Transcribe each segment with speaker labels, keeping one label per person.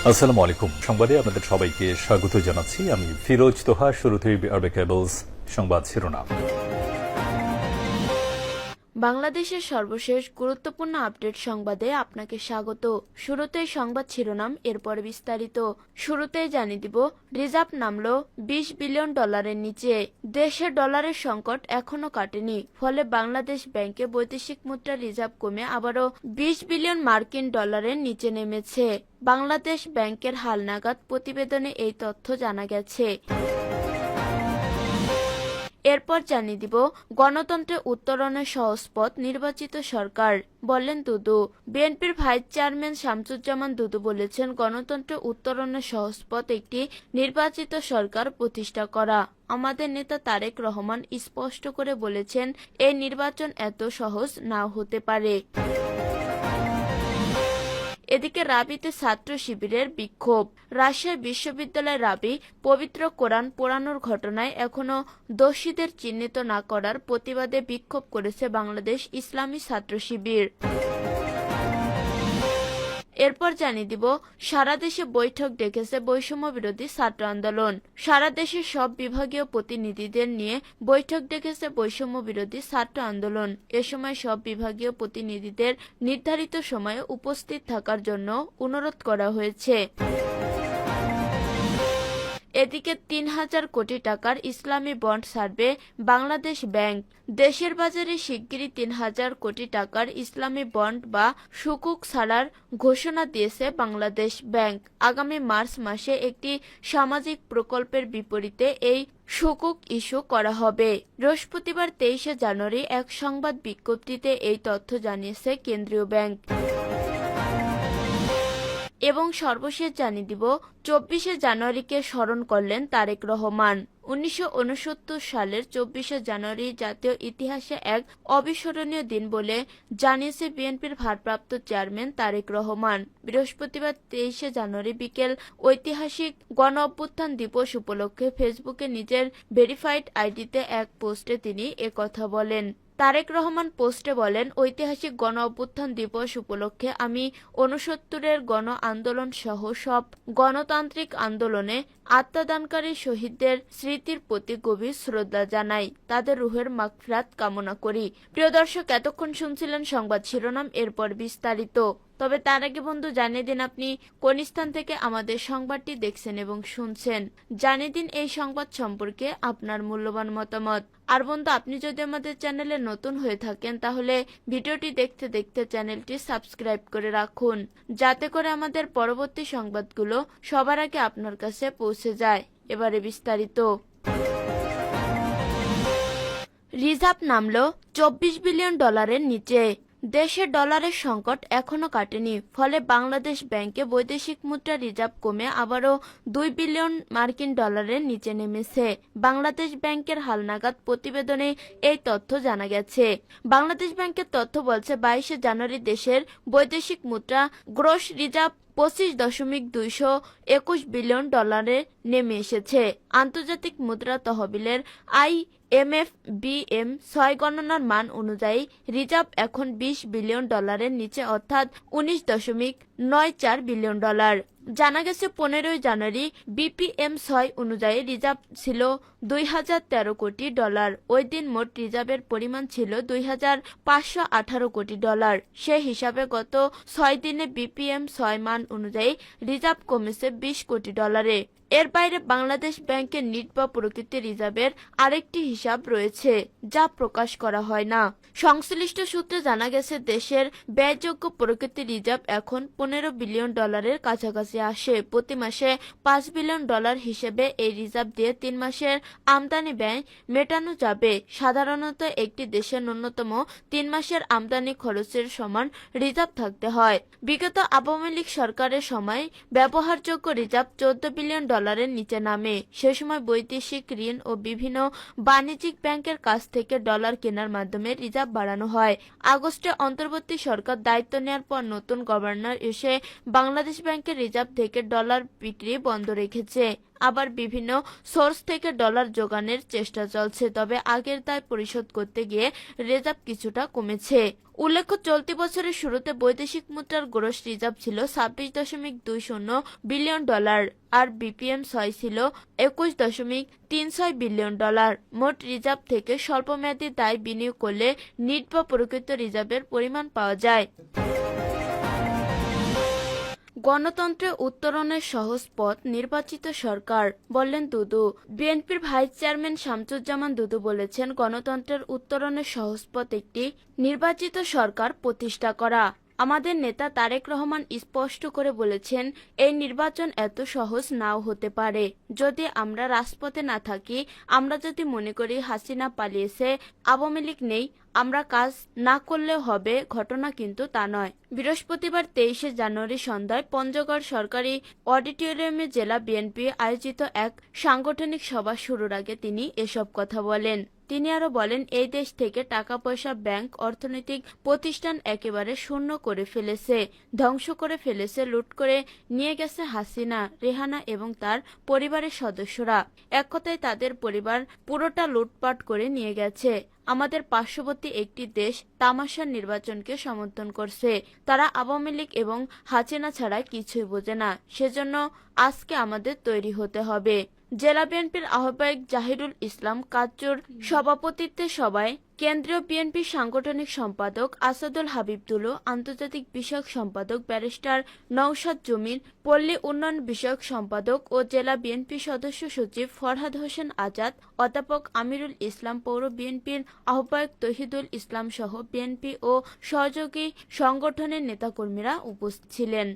Speaker 1: আসসালামু আলাইকুম। সংবাদে আপনাদের সবাইকে স্বাগত জানাচ্ছি। আমি ফিরোজ তোহা। শুরুতেই আরবে কেবলস সংবাদ শিরোনাম।
Speaker 2: বাংলাদেশের সর্বশেষ গুরুত্বপূর্ণ আপডেট সংবাদে আপনাকে স্বাগত। শুরুতেই সংবাদ শিরোনাম, এরপর বিস্তারিত। শুরুতেই জানিয়ে দিব, রিজার্ভ নামলো 20 বিলিয়ন ডলারের নিচে। দেশে ডলারের সংকট এখনো কাটেনি, ফলে বাংলাদেশ ব্যাংকে বৈদেশিক মুদ্রা রিজার্ভ কমে আবারও 20 বিলিয়ন মার্কিন ডলারের নিচে নেমেছে। বাংলাদেশ ব্যাংকের হালনাগাদ প্রতিবেদনে এই তথ্য জানা গেছে। এরপর জানিয়ে দিব, গণতন্ত্রের উত্তরণের সহজ পথ নির্বাচিত সরকার, বললেন দুদু। বিএনপির ভাইস চেয়ারম্যান শামসুজ্জামান দুদু বলেছেন, গণতন্ত্রের উত্তরণের সহজ পথ একটি নির্বাচিত সরকার প্রতিষ্ঠা করা। আমাদের নেতা তারেক রহমান স্পষ্ট করে বলেছেন, এই নির্বাচন এত সহজ নাও হতে পারে। এদিকে রাবিতে ছাত্র শিবিরের বিক্ষোভ। রাজশাহী বিশ্ববিদ্যালয়ের রাবি পবিত্র কোরআন পোড়ানোর ঘটনায় এখনো দোষীদের চিহ্নিত না করার প্রতিবাদে বিক্ষোভ করেছে বাংলাদেশ ইসলামী ছাত্র শিবির। এরপর জানিয়ে দিব, সারা দেশে বৈঠক ডেকেছে বৈষম্য বিরোধী ছাত্র আন্দোলন। সারা দেশের সব বিভাগীয় প্রতিনিধিদের নিয়ে বৈঠক ডেকেছে বৈষম্য বিরোধী ছাত্র আন্দোলন। এ সময় সব বিভাগীয় প্রতিনিধিদের নির্ধারিত সময়ে উপস্থিত থাকার জন্য অনুরোধ করা হয়েছে। এদিকে ৩,০০০ কোটি টাকার ইসলামী বন্ড ছাড়বে বাংলাদেশ ব্যাংক। দেশের বাজারে শিগগিরই ৩,০০০ কোটি টাকার ইসলামী বন্ড বা সুকুক ছাড়ার ঘোষণা দিয়েছে বাংলাদেশ ব্যাংক। আগামী মার্চ মাসে একটি সামাজিক প্রকল্পের বিপরীতে এই সুকুক ইস্যু করা হবে। বৃহস্পতিবার ২৩শে জানুয়ারি এক সংবাদ বিজ্ঞপ্তিতে এই তথ্য জানিয়েছে কেন্দ্রীয় ব্যাংক। এবং সর্বশেষ জানিয়ে দিব, ২৪শে জানুয়ারিকে স্মরণ করলেন তারেক রহমান। ১৯৬৯ সালের ২৪শে জানুয়ারি জাতীয় ইতিহাসে এক অবিস্মরণীয় দিন বলে জানিয়েছে বিএনপির ভারপ্রাপ্ত চেয়ারম্যান তারেক রহমান। বৃহস্পতিবার ২৩শে জানুয়ারি বিকেল ঐতিহাসিক গণ অভ্যুত্থান দিবস উপলক্ষে ফেসবুকে নিজের ভেরিফাইড আইডিতে এক পোস্টে তিনি একথা বলেন। তারেক রহমান পোস্টে বলেন, ঐতিহাসিক গণ অভ্যুত্থান দিবস উপলক্ষে আমি ৬৯-এর গণ আন্দোলন সহ সব গণতান্ত্রিক আন্দোলনে আত্মদানকারী শহীদদের স্মৃতির প্রতি গভীর শ্রদ্ধা জানাই, তাদের রুহের মাগফিরাত কামনা করি। প্রিয় দর্শক, এতক্ষণ শুনছিলেন সংবাদ শিরোনাম, এরপর বিস্তারিত। তবে তার আগে বন্ধু, জানিয়ে দিন আপনি কোন স্থান থেকে আমাদের সংবাদটি দেখছেন এবং শুনছেন। জানিয়ে দিন এই সংবাদ সম্পর্কে আপনার মূল্যবান মতামত। আর বন্ধু, আপনি যদি আমাদের চ্যানেলে নতুন হয়ে থাকেন তাহলে ভিডিওটি দেখতে দেখতে চ্যানেলটি সাবস্ক্রাইব করে রাখুন, যাতে করে আমাদের পরবর্তী সংবাদগুলো সবার আগে আপনার কাছে পৌঁছে যায়। এবারে বিস্তারিত। রিজার্ভ নামলো ২৪ বিলিয়ন ডলারের নিচে। দেশে ডলারের সংকট এখনো কাটেনি, ফলে বাংলাদেশ ব্যাংকে বৈদেশিক মুদ্রা রিজার্ভ কমে আবারও ২ বিলিয়ন মার্কিন ডলারের নিচে নেমেছে। বাংলাদেশ ব্যাংকের হালনাগাদ প্রতিবেদনে এই তথ্য জানা গেছে। বাংলাদেশ ব্যাংকের তথ্য বলছে, ২২শে জানুয়ারি দেশের বৈদেশিক মুদ্রা গ্রস রিজার্ভ ২৫.২২১ বিলিয়ন ডলারে নেমে এসেছে। আন্তর্জাতিক মুদ্রা তহবিলের IMF-BM6 গণনার মান অনুযায়ী রিজার্ভ এখন ২০ বিলিয়ন ডলারের নিচে, অর্থাৎ ১৯.৯৪ বিলিয়ন ডলার। জানা গেছে ১৫ই জানুয়ারি BPM6 অনুযায়ী রিজার্ভ ছিল ২,০১৩ কোটি ডলার। ওই দিন মোট রিজার্ভের পরিমাণ ছিল ২,৫১৮ কোটি ডলার। সে হিসাবে গত ৬ দিনে BPM6 মান অনুযায়ী রিজার্ভ কমেছে ২০ কোটি ডলারে। এর বাইরে বাংলাদেশ ব্যাংকের নিট বা প্রকৃতি রিজার্ভের আরেকটি হিসাব রয়েছে, যা প্রকাশ করা হয় না। সংশ্লিষ্ট সূত্রে জানা গেছে, দেশের ব্যয়যোগ্য প্রকৃতি রিজার্ভ এখন ১৫ বিলিয়ন ডলারের কাছাকাছি আসে। প্রতি মাসে ৫ বিলিয়ন ডলার হিসেবে এই রিজার্ভ দিয়ে ৩ মাসের আমদানি ব্যয় মেটানো যাবে। সাধারণত একটি দেশের ন্যূনতম ৩ মাসের আমদানি খরচের সমান রিজার্ভ থাকতে হয়। বিগত আওয়ামী লীগ সরকারের সময় ব্যবহারযোগ্য রিজার্ভ ১৪ বিলিয়ন ডলারের নিচে নামে। সে সময় বৈদেশিক ঋণ ও বিভিন্ন বাণিজ্যিক ব্যাংকের কাছ থেকে ডলার কেনার মাধ্যমে রিজার্ভ বাড়ানো হয়। আগস্টে অন্তর্বর্তী সরকার দায়িত্ব নেওয়ার পর নতুন গভর্নর এসে বাংলাদেশ ব্যাংকের রিজার্ভ থেকে ডলার বিক্রি বন্ধ রেখেছে। আবার বিভিন্ন সোর্স থেকে ডলার জোগানের চেষ্টা চলছে, তবে আগের দায় পরিশোধ করতে গিয়ে রিজার্ভ কিছুটা কমেছে। উল্লেখ্য, চলতি বছরের শুরুতে বৈদেশিক মুদ্রার গ্রস রিজার্ভ ছিল 26.20 বিলিয়ন ডলার আর BPM6 ছিল 21.36 বিলিয়ন ডলার। মোট রিজার্ভ থেকে স্বল্পমেয়াদী দায় বিনিয়োগ করলে নিট বা প্রকৃত রিজার্ভের পরিমাণ পাওয়া যায়। গণতন্ত্রে উত্তরণের সহজ পথ নির্বাচিত সরকার, বললেন দুদু। বিএনপির ভাইস চেয়ারম্যান শামসুজ্জামান দুদু বলেছেন, গণতন্ত্রের উত্তরণের সহজ পথ একটি নির্বাচিত সরকার প্রতিষ্ঠা করা। আমাদের নেতা তারেক রহমান স্পষ্ট করে বলেছেন, এই নির্বাচন এত সহজ নাও হতে পারে। যদি আমরা রাজপথে না থাকি, আমরা যদি মনে করি হাসিনা পালিয়েছে, আওয়ামী লীগ নেই, আমরা কাজ না করলেও হবে, ঘটনা কিন্তু তা নয়। বৃহস্পতিবার 23 জানুয়ারি সন্ধ্যায় পঞ্চগড় সরকারি অডিটোরিয়ামে জেলা বিএনপি আয়োজিত এক সাংগঠনিক সভা শুরুর আগে তিনি এসব কথা বলেন। তিনি আরো বলেন, এই দেশ থেকে টাকা পয়সা, ব্যাংক, অর্থনৈতিক প্রতিষ্ঠান একেবারে শূন্য করে ফেলেছে, ধ্বংস করে ফেলেছে, লুট করে নিয়ে গেছে হাসিনা, রেহানা এবং তার পরিবারের সদস্যরা। এক কথায় তাদের পরিবার পুরোটা লুটপাট করে নিয়ে গেছে। আমাদের পার্শ্ববর্তী একটি দেশ তামাশার নির্বাচনকে সমর্থন করছে। তারা আওয়ামী লীগ এবং হাসিনা ছাড়া কিছুই বোঝে না। সেজন্য আজকে আমাদের তৈরি হতে হবে। জেলা বিএনপির আহ্বায়ক জাহিরুল ইসলাম কাচ্চুর সভাপতিত্বে সভায় কেন্দ্রীয় বিএনপি সাংগঠনিক সম্পাদক আসাদুল হাবিব তুলো, আন্তর্জাতিক বিষয়ক সম্পাদক ব্যারিস্টার নওশাদ জমির, পল্লী উন্নয়ন বিষয়ক সম্পাদক ও জেলা বিএনপি সদস্য সচিব ফরহাদ হোসেন আজাদ, অধ্যাপক আমিরুল ইসলাম, পৌর বিএনপির আহ্বায়ক তহিদুল ইসলাম সহ বিএনপি ও সহযোগী সংগঠনের নেতাকর্মীরা উপস্থিত ছিলেন।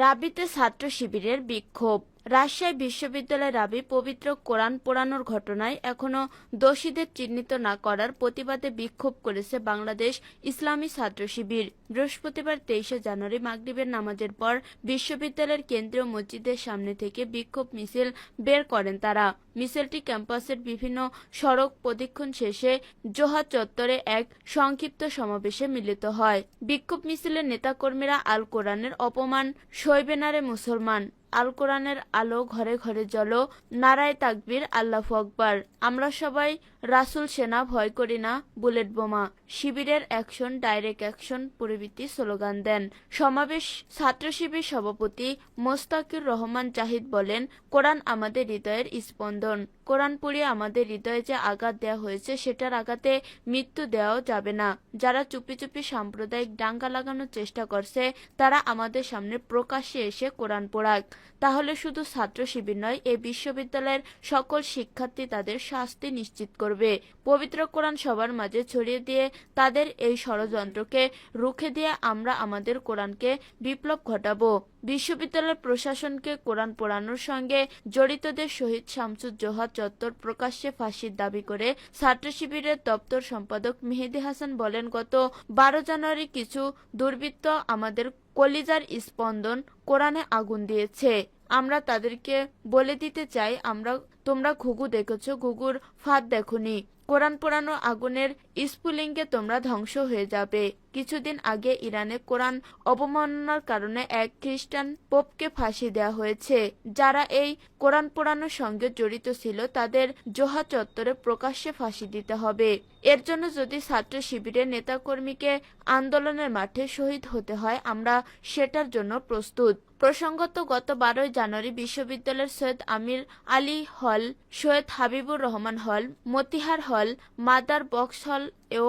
Speaker 2: রাবিতে ছাত্র শিবিরের বিক্ষোভ। রাজশাহী বিশ্ববিদ্যালয় রাবি পবিত্র কোরআন পোড়ানোর ঘটনায় এখনো দোষীদের চিহ্নিত না করার প্রতিবাদে বিক্ষোভ করেছে বাংলাদেশ ইসলামী ছাত্র শিবির। বৃহস্পতিবার 23 জানুয়ারি মাগরিবের নামাজের পর বিশ্ববিদ্যালয়ের কেন্দ্রীয় মসজিদের সামনে থেকে বিক্ষোভ মিছিল বের করেন তারা। মিছিলটি ক্যাম্পাসের বিভিন্ন সড়ক প্রদক্ষিণ শেষে জোহা চত্বরে এক সংক্ষিপ্ত সমাবেশে মিলিত হয়। বিক্ষোভ মিছিলের নেতাকর্মীরা আল কোরআনের অপমান সইবে না রে মুসলমান, আল কোরআনের আলো ঘরে ঘরে জ্বলো, নারায়ে তাকবীর, আল্লাহু আকবার, আমরা সবাই রাসূল সেনা, ভয় করি না বুলেট বোমা, শিবিরের অ্যাকশন ডাইরেক্ট অ্যাকশন প্রভৃতি স্লোগান দেন। সমাবেশ ছাত্র শিবির সভাপতি মোস্তাকির রহমান জাহিদ বলেন, কোরআন আমাদের হৃদয়ের স্পন্দন। কোরআন পড়িয়ে আমাদের হৃদয়ে যে আঘাত দেওয়া হয়েছে, সেটার আঘাতে মৃত্যু দেওয়াও যাবে না। যারা চুপি চুপি সাম্প্রদায়িক দাঙ্গা লাগানোর চেষ্টা করছে, তারা আমাদের সামনে প্রকাশ্যে এসে কোরআন পড়াক। তাহলে শুধু ছাত্র শিবির নয়, এই বিশ্ববিদ্যালয়ের সকল শিক্ষার্থী তাদের শাস্তি নিশ্চিত করবে। পবিত্র কোরআন সবার মাঝে ছড়িয়ে দিয়ে তাদের এই ষড়যন্ত্রকে রুখে দিয়ে আমরা আমাদের কোরআনকে বিপ্লব ঘটাবো। বিশ্ববিদ্যালয়ের প্রশাসনকে কোরআন পোড়ানোর সঙ্গে জড়িতদের শহীদ শামসুজ্জোহা চত্বর প্রকাশ্যে ফাঁসির দাবি করে ছাত্র শিবিরের দপ্তর সম্পাদক মেহেদী হাসান বলেন, গত 12 জানুয়ারি কিছু দুর্বৃত্ত আমাদের কলিজার স্পন্দন কোরআনে আগুন দিয়েছে। আমরা তাদেরকে বলে দিতে চাই, তোমরা ঘুঘু দেখেছো, ঘুঘুর ফাঁদ দেখোনি। কোরআন পোড়ানো আগুনের স্ফুলিঙ্গে তোমরা ধ্বংস হয়ে যাবে। কিছুদিন আগে ইরানে কোরআন অবমাননার কারণে এক খ্রিস্টান পোপকে ফাঁসি দেওয়া হয়েছে। যারা এই কোরআন পোড়ানোর সঙ্গে জড়িত ছিল, তাদের জোহা চত্বরে প্রকাশ্যে ফাঁসি দিতে হবে। এর জন্য যদি ছাত্র শিবিরের নেতাকর্মীকে আন্দোলনের মাঠে শহীদ হতে হয়, আমরা সেটার জন্য প্রস্তুত। প্রসঙ্গত, গত 12 জানুয়ারি বিশ্ববিদ্যালয়ের সৈয়দ আমির আলী হল, সৈয়দ হাবিবুর রহমান হল, মতিহার হল, মাদার বক্স হল ও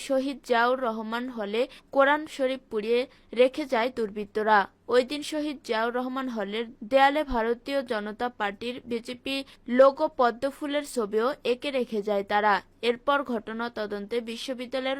Speaker 2: শহীদ জিয়াউর রহমান হলে কোরআন শরীফ পুড়িয়ে রেখে যায় দুর্বৃত্তরা। ওই দিন শহীদ জিয়াউর রহমান হলের দেয়ালে ভারতীয় জনতা পার্টির বিজেপি লোগো পদ্মফুলের ছবিও এঁকে রেখে যায় তারা। এরপর ঘটনা তদন্তে বিশ্ববিদ্যালয়ের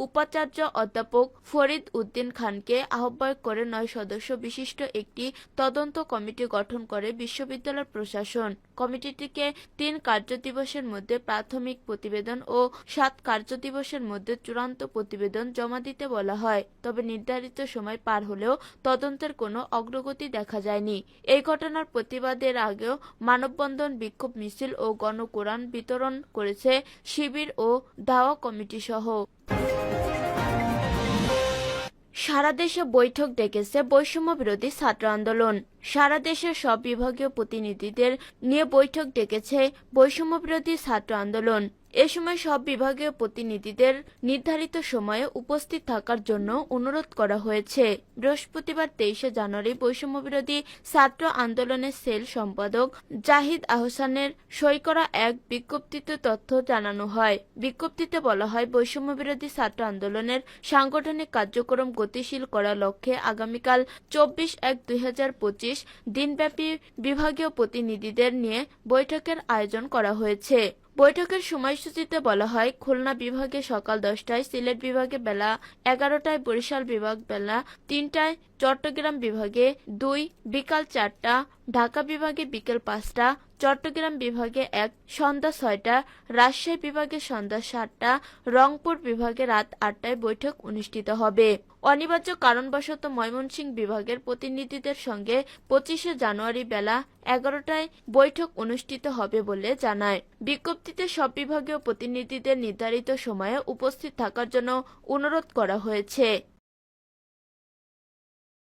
Speaker 2: উপাচার্য অধ্যাপক ফরিদ উদ্দিন খানকে আহ্বায়ক করে 9 সদস্য বিশিষ্ট একটি তদন্ত কমিটি গঠন করে বিশ্ববিদ্যালয় প্রশাসন। কমিটিটিকে 3 কার্যদিবসের মধ্যে প্রাথমিক প্রতিবেদন ও 7 কার্যদিবসের মধ্যে চূড়ান্ত প্রতিবেদন জমা দিতে বলা হয়। তবে নির্ধারিত সময় পার হলেও তদন্তের কোনো অগ্রগতি দেখা যায়নি। এই ঘটনার প্রতিবাদের আগেও মানববন্ধন, বিক্ষোভ মিছিল ও গণকোরআন বিতরণ করেছে শিবির ও দাওয়া কমিটি সহ। সারা দেশে বৈঠক ডেকেছে বৈষম্য বিরোধী ছাত্র আন্দোলন। সারা দেশের সব বিভাগীয় প্রতিনিধিদের নিয়ে বৈঠক ডেকেছে বৈষম্য বিরোধী ছাত্র আন্দোলন। এ সময় সব বিভাগীয় প্রতিনিধিদের নির্ধারিত সময়ে উপস্থিত থাকার জন্য অনুরোধ করা হয়েছে। বৃহস্পতিবার 23 জানুয়ারি বৈষম্য বিরোধী ছাত্র আন্দোলনের সেল সম্পাদক জাহিদ আহসানের সই করা এক বিজ্ঞপ্তিতে তথ্য জানানো হয়। বিজ্ঞপ্তিতে বলা হয়, বৈষম্য বিরোধী ছাত্র আন্দোলনের সাংগঠনিক কার্যক্রম গতিশীল করার লক্ষ্যে আগামীকাল 24/1/2025 দিনব্যাপী বিভাগীয় প্রতিনিধিদের নিয়ে বৈঠকের আয়োজন করা হয়েছে। বৈঠকের সময়সূচিতে বলা হয়, খুলনা বিভাগে সকাল 10টায়, সিলেট বিভাগে বেলা 11টায়, বরিশাল বিভাগ বেলা 3টায়, চট্টগ্রাম বিভাগে 2 বিকাল 4টা, ঢাকা বিভাগে বিকেল 5টা, চট্টগ্রাম বিভাগে 1 সন্ধ্যা 6টা, রাজশাহী বিভাগে সন্ধ্যা 7টা, রংপুর বিভাগে রাত 8টায় বৈঠক অনুষ্ঠিত হবে। অনিবার্য কারণবশত ময়মনসিংহ বিভাগের প্রতিনিধিদের সঙ্গে 25 জানুয়ারি বেলা 11টায় বৈঠক অনুষ্ঠিত হবে বলে জানায়। বিজ্ঞপ্তিতে সব বিভাগীয় প্রতিনিধিদের নির্ধারিত সময়ে উপস্থিত থাকার জন্য অনুরোধ করা হয়েছে।